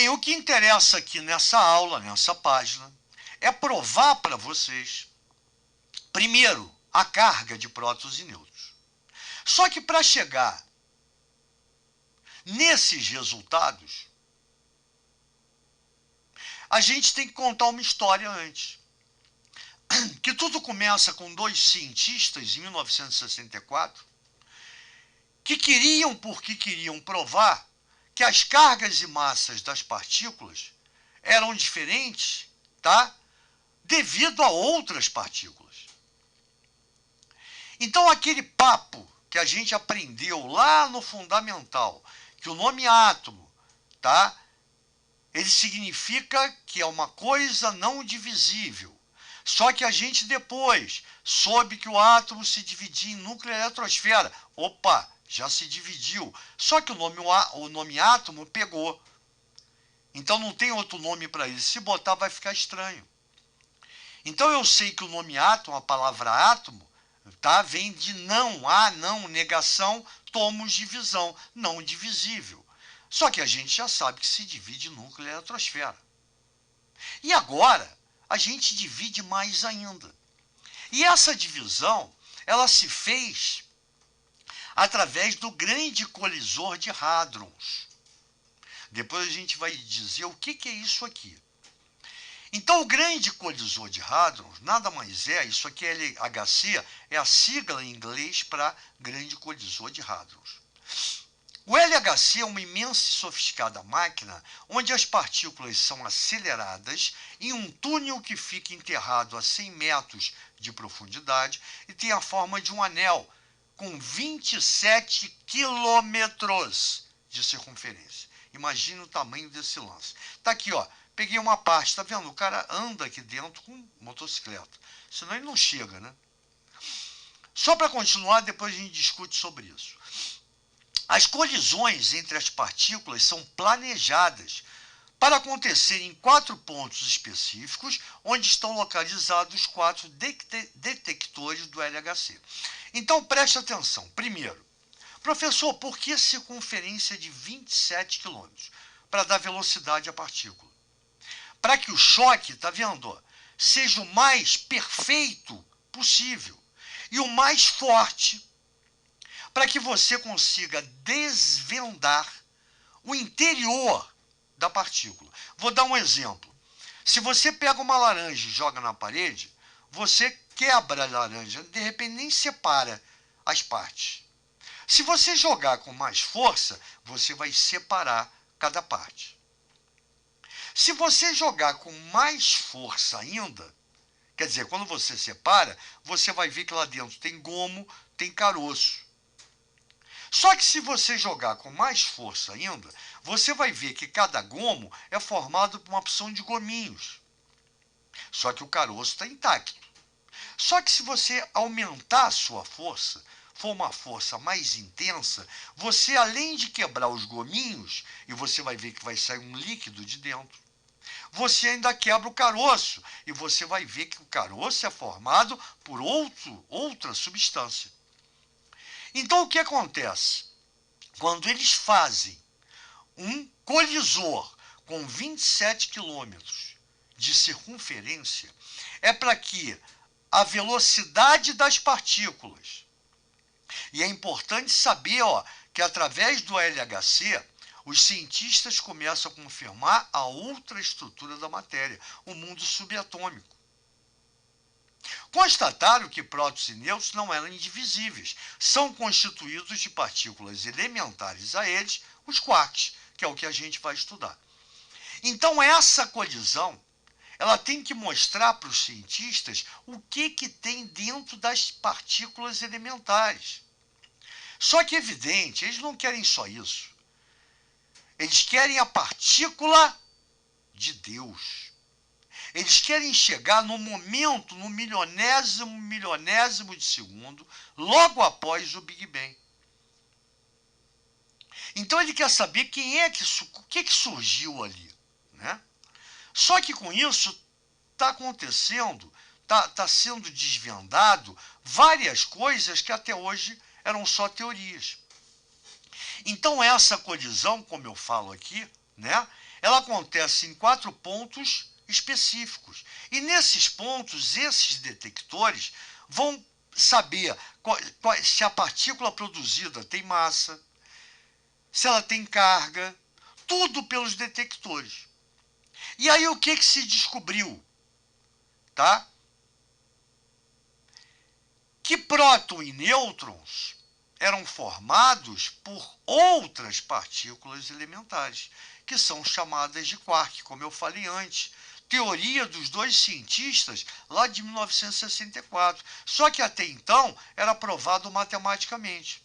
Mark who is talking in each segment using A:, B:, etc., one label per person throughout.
A: Bem, o que interessa aqui nessa aula, nessa página, é provar para vocês, primeiro, a carga de prótons e nêutrons. Só que para chegar nesses resultados, a gente tem que contar uma história antes. Que tudo começa com dois cientistas, em 1964, que queriam provar que as cargas e massas das partículas eram diferentes, tá? Devido a outras partículas. Então, aquele papo que a gente aprendeu lá no fundamental, que o nome átomo, tá? Ele significa que é uma coisa não divisível. Só que a gente depois soube que o átomo se dividia em núcleo e eletrosfera. Opa, já se dividiu. Só que o nome átomo pegou. Então não tem outro nome para ele. Se botar vai ficar estranho. Então eu sei que o nome átomo, a palavra átomo, tá, vem de não, não, negação, tomos, divisão, não divisível. Só que a gente já sabe que se divide em núcleo e eletrosfera. E agora, a gente divide mais ainda. E essa divisão, ela se fez através do grande colisor de hadrons. Depois a gente vai dizer o que é isso aqui. Então, o grande colisor de hadrons nada mais é, isso aqui é LHC, é a sigla em inglês para grande colisor de hadrons. O LHC é uma imensa e sofisticada máquina onde as partículas são aceleradas em um túnel que fica enterrado a 100 metros de profundidade e tem a forma de um anel com 27 quilômetros de circunferência. Imagina o tamanho desse lance. Está aqui, ó. Peguei uma parte, está vendo? O cara anda aqui dentro com motocicleta. Senão ele não chega, né? Só para continuar, depois a gente discute sobre isso. As colisões entre as partículas são planejadas para acontecer em 4 pontos específicos, onde estão localizados os 4 detectores do LHC. Então, preste atenção. Primeiro, professor, por que circunferência de 27 km? Para dar velocidade à partícula. Para que o choque, está vendo, seja o mais perfeito possível e o mais forte, para que você consiga desvendar o interior da partícula. Vou dar um exemplo. Se você pega uma laranja e joga na parede, você quebra a laranja, de repente nem separa as partes. Se você jogar com mais força, você vai separar cada parte. Se você jogar com mais força ainda, quer dizer, quando você separa, você vai ver que lá dentro tem gomo, tem caroço. Só que se você jogar com mais força ainda, você vai ver que cada gomo é formado por uma opção de gominhos. Só que o caroço está intacto. Só que se você aumentar a sua força, for uma força mais intensa, você, além de quebrar os gominhos, e você vai ver que vai sair um líquido de dentro, você ainda quebra o caroço, e você vai ver que o caroço é formado por outra substância. Então, o que acontece? Quando eles fazem um colisor com 27 quilômetros de circunferência, é para que a velocidade das partículas, e é importante saber, que através do LHC, os cientistas começam a confirmar a outra estrutura da matéria, o mundo subatômico. Constataram que prótons e nêutrons não eram indivisíveis, são constituídos de partículas elementares a eles, os quarks, que é o que a gente vai estudar. Então, essa colisão, ela tem que mostrar para os cientistas o que tem dentro das partículas elementares. Só que é evidente, eles não querem só isso. Eles querem a partícula de Deus. Eles querem chegar no momento, no milionésimo de segundo, logo após o Big Bang. Então ele quer saber o que surgiu ali, né? Só que com isso está acontecendo, está sendo desvendado várias coisas que até hoje eram só teorias. Então essa colisão, como eu falo aqui, né? Ela acontece em 4 pontos específicos. E nesses pontos, esses detectores vão saber se a partícula produzida tem massa, se ela tem carga, tudo pelos detectores. E aí o que se descobriu? Tá? Que próton e nêutrons eram formados por outras partículas elementares, que são chamadas de quark, como eu falei antes. Teoria dos 2 cientistas lá de 1964. Só que até então era provado matematicamente.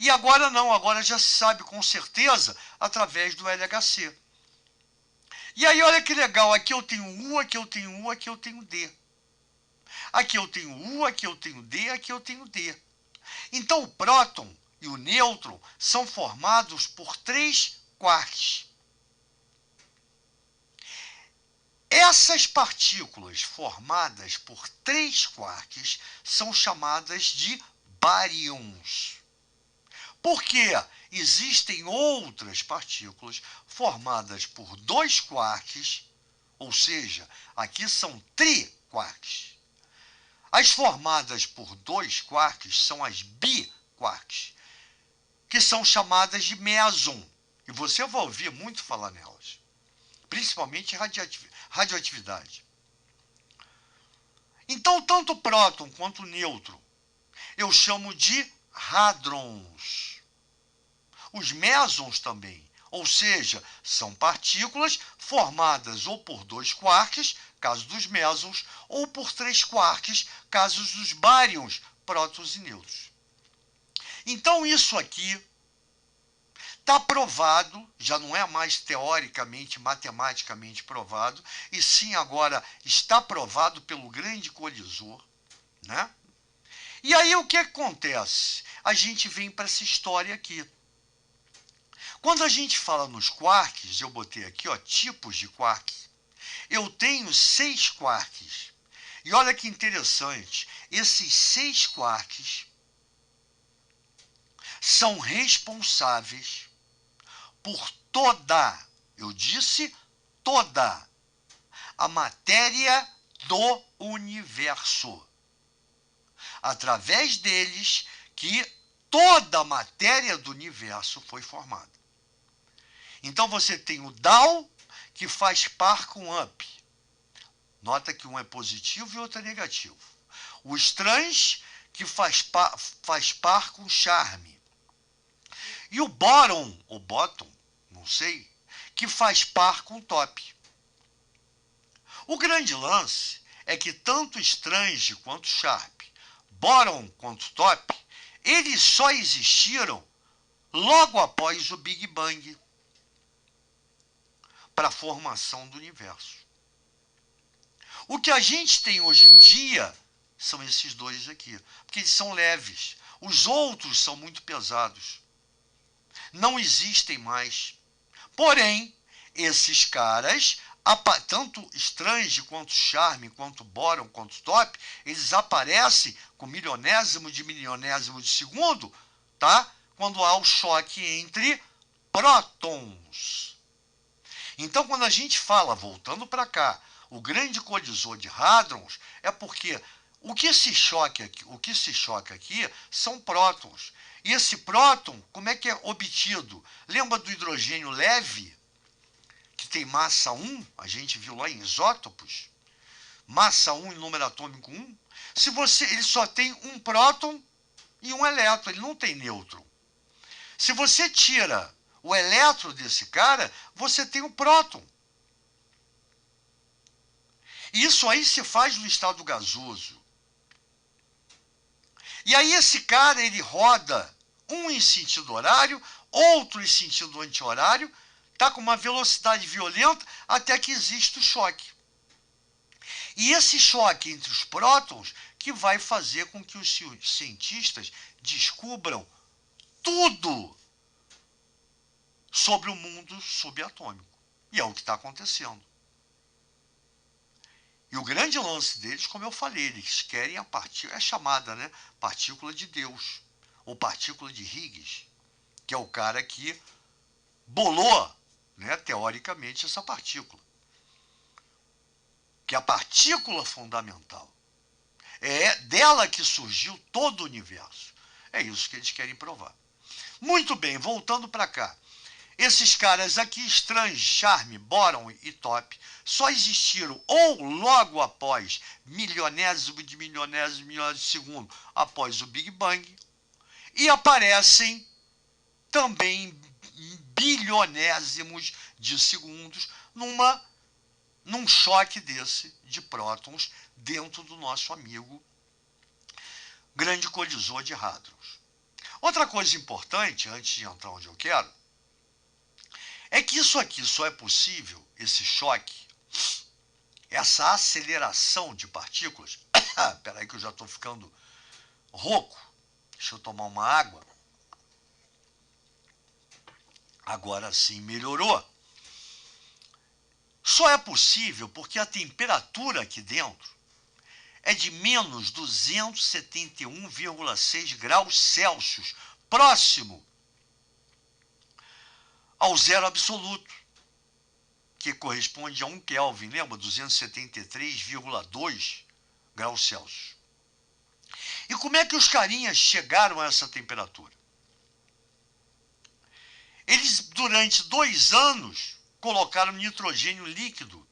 A: E agora não, agora já se sabe com certeza através do LHC. E aí olha que legal, aqui eu tenho U, aqui eu tenho U, aqui eu tenho D. Aqui eu tenho U, aqui eu tenho D, aqui eu tenho D. Então o próton e o nêutron são formados por 3 quarks. Essas partículas formadas por 3 quarks são chamadas de baryons. Porque existem outras partículas formadas por 2 quarks, ou seja, aqui são triquarks. As formadas por 2 quarks são as biquarks, que são chamadas de meson. E você vai ouvir muito falar nelas, principalmente radioatividade. Então, tanto o próton quanto o nêutron eu chamo de hadrons. Os mesons também, ou seja, são partículas formadas ou por 2 quarks, caso dos mesons, ou por 3 quarks, casos dos baryons, prótons e nêutrons. Então isso aqui está provado, já não é mais teoricamente, matematicamente provado, e sim agora está provado pelo grande colisor, né? E aí o que acontece? A gente vem para essa história aqui. Quando a gente fala nos quarks, eu botei aqui, ó, tipos de quark. Eu tenho 6 quarks. E olha que interessante, esses 6 quarks são responsáveis por toda, eu disse toda, a matéria do universo. Através deles que toda a matéria do universo foi formada. Então você tem o down, que faz par com up. Nota que um é positivo e outro é negativo. Os trans, que faz par com charme. E o bottom, ou bottom, não sei, que faz par com top. O grande lance é que tanto strange quanto sharp, bottom quanto top, eles só existiram logo após o Big Bang para a formação do universo. O que a gente tem hoje em dia são esses dois aqui, porque eles são leves. Os outros são muito pesados. Não existem mais. Porém, esses caras, tanto Strange, quanto Charme, quanto Boron, quanto Top, eles aparecem com milionésimo de segundo, tá? Quando há o choque entre prótons. Então, quando a gente fala, voltando para cá, o grande colisor de hadrons, é porque o que se choca aqui são prótons. E esse próton, como é que é obtido? Lembra do hidrogênio leve, que tem massa 1? A gente viu lá em isótopos. Massa 1 e número atômico 1. Ele só tem um próton e um elétron, ele não tem nêutron. Se você tira o elétron desse cara, você tem o próton. Isso aí se faz no estado gasoso. E aí esse cara, ele roda um em sentido horário, outro em sentido anti-horário, tá com uma velocidade violenta até que existe o choque. E esse choque entre os prótons que vai fazer com que os cientistas descubram tudo sobre o mundo subatômico. E é o que está acontecendo. E o grande lance deles, como eu falei, eles querem a partícula, é chamada, né, partícula de Deus, ou partícula de Higgs, que é o cara que bolou né, teoricamente, essa partícula. Que é a partícula fundamental. É dela que surgiu todo o universo. É isso que eles querem provar. Muito bem, voltando para cá. Esses caras aqui, Strange, Charme, Boron e Top, só existiram ou logo após milionésimo de segundo após o Big Bang, e aparecem também em bilionésimos de segundos num choque desse de prótons dentro do nosso amigo grande colisor de hadrons. Outra coisa importante, antes de entrar onde eu quero, é que isso aqui só é possível, esse choque, essa aceleração de partículas. Espera aí que eu já estou ficando rouco. Deixa eu tomar uma água. Agora sim melhorou. Só é possível porque a temperatura aqui dentro é de menos 271,6 graus Celsius, próximo ao zero absoluto, que corresponde a 1 Kelvin, lembra? 273,2 graus Celsius. E como é que os carinhas chegaram a essa temperatura? Eles, durante 2 anos, colocaram nitrogênio líquido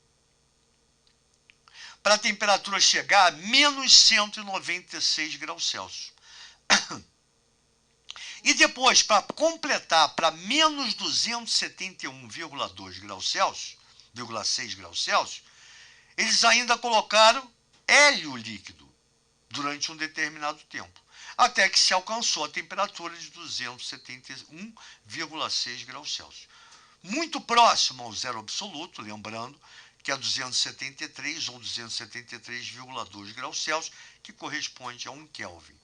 A: para a temperatura chegar a menos 196 graus Celsius. E depois, para completar para menos 271,2 graus Celsius, 0,6 graus Celsius, eles ainda colocaram hélio líquido durante um determinado tempo, até que se alcançou a temperatura de 271,6 graus Celsius. Muito próximo ao zero absoluto, lembrando que é 273 ou 273,2 graus Celsius, que corresponde a 1 Kelvin.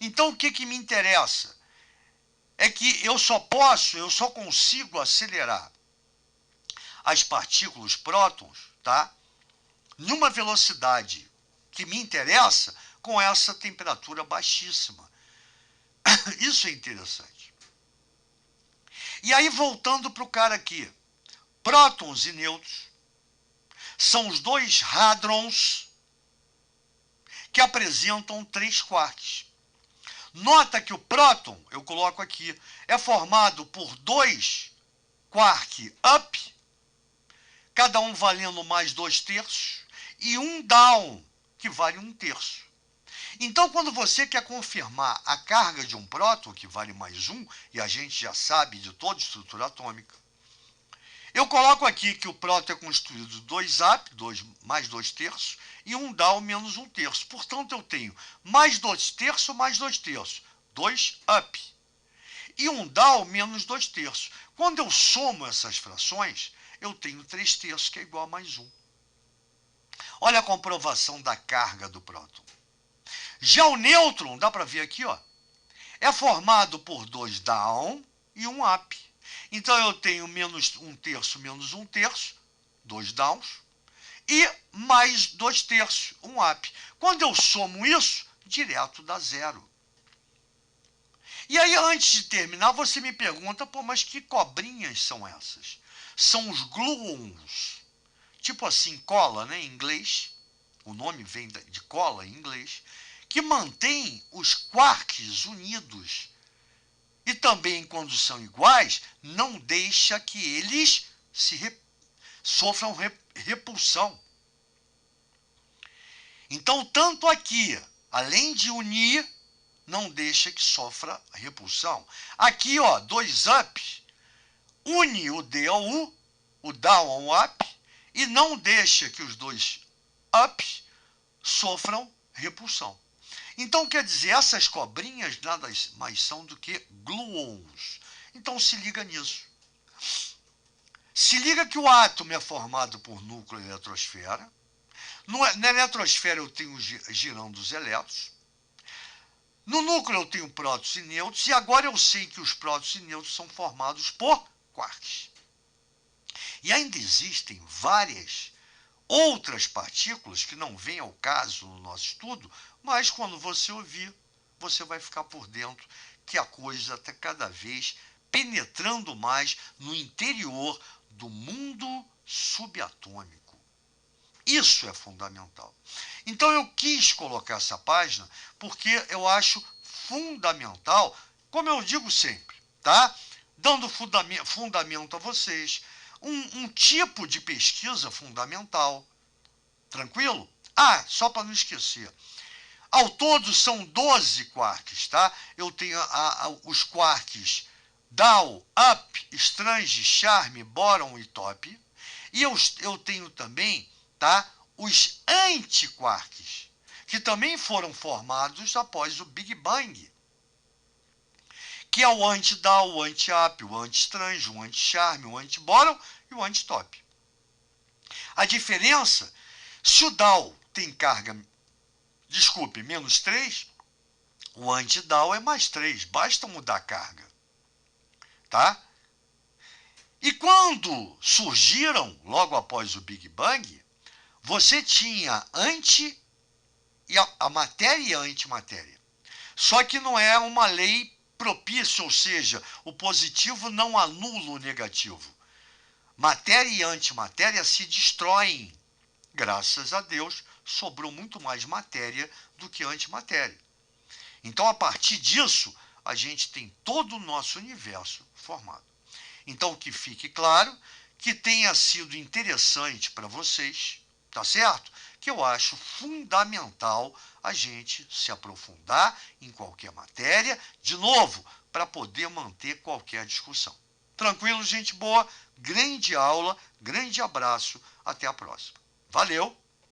A: Então, o que me interessa? É que eu só consigo acelerar as partículas, prótons, tá? Numa velocidade que me interessa com essa temperatura baixíssima. Isso é interessante. E aí, voltando para o cara aqui, prótons e nêutrons são os dois hadrons que apresentam 3 quarks. Nota que o próton, eu coloco aqui, é formado por 2 quark up, cada um valendo mais 2/3, e um down, que vale 1/3. Então, quando você quer confirmar a carga de um próton, que vale mais 1, e a gente já sabe de toda estrutura atômica, eu coloco aqui que o próton é constituído de 2 up, mais 2/3, e um down menos 1/3. Portanto, eu tenho mais 2/3 mais 2/3, 2 up. E um down menos 2/3. Quando eu somo essas frações, eu tenho 3/3, que é igual a mais 1. Olha a comprovação da carga do próton. Já o nêutron, dá para ver aqui, ó, é formado por 2 down e 1 up. Então, eu tenho menos 1/3 menos 1/3, 2 downs, e mais 2/3, 1 up. Quando eu somo isso, direto dá 0. E aí, antes de terminar, você me pergunta, pô, mas que cobrinhas são essas? São os gluons. Tipo assim, cola, né, em inglês. O nome vem de cola em inglês. Que mantém os quarks unidos. E também, quando são iguais, não deixa que eles sofram repulsão. Então, tanto aqui, além de unir, não deixa que sofra repulsão. Aqui, ó, 2 up, une o D ao U, o down ao up, e não deixa que os 2 ups sofram repulsão. Então, quer dizer, essas cobrinhas nada mais são do que gluons. Então, se liga nisso. Se liga que o átomo é formado por núcleo e eletrosfera. Na eletrosfera eu tenho girando os elétrons. No núcleo eu tenho prótons e nêutrons. E agora eu sei que os prótons e nêutrons são formados por quarks. E ainda existem várias outras partículas que não vêm ao caso no nosso estudo, mas quando você ouvir, você vai ficar por dentro que a coisa está cada vez penetrando mais no interior do mundo subatômico. Isso é fundamental. Então eu quis colocar essa página porque eu acho fundamental, como eu digo sempre, tá? Dando fundamento a vocês, um tipo de pesquisa fundamental. Tranquilo? Ah, só para não esquecer. Ao todo são 12 quarks, tá? Eu tenho os quarks Down, Up, Strange, Charm, Boron e Top. E eu tenho também, tá, os antiquarks, que também foram formados após o Big Bang, que é o anti-Down, o anti-Up, o anti-Strange, o anti-Charm, o anti-Boron e o anti-Top. A diferença, se o Down tem carga, desculpe, menos 3, o anti-Down é mais 3, basta mudar a carga. Tá? E quando surgiram, logo após o Big Bang, você tinha a matéria e a antimatéria. Só que não é uma lei propícia, ou seja, o positivo não anula o negativo. Matéria e antimatéria se destroem. Graças a Deus, sobrou muito mais matéria do que antimatéria. Então, a partir disso, a gente tem todo o nosso universo formado. Então, que fique claro, que tenha sido interessante para vocês, tá certo? Que eu acho fundamental a gente se aprofundar em qualquer matéria, de novo, para poder manter qualquer discussão. Tranquilo, gente boa? Grande aula, grande abraço, até a próxima. Valeu!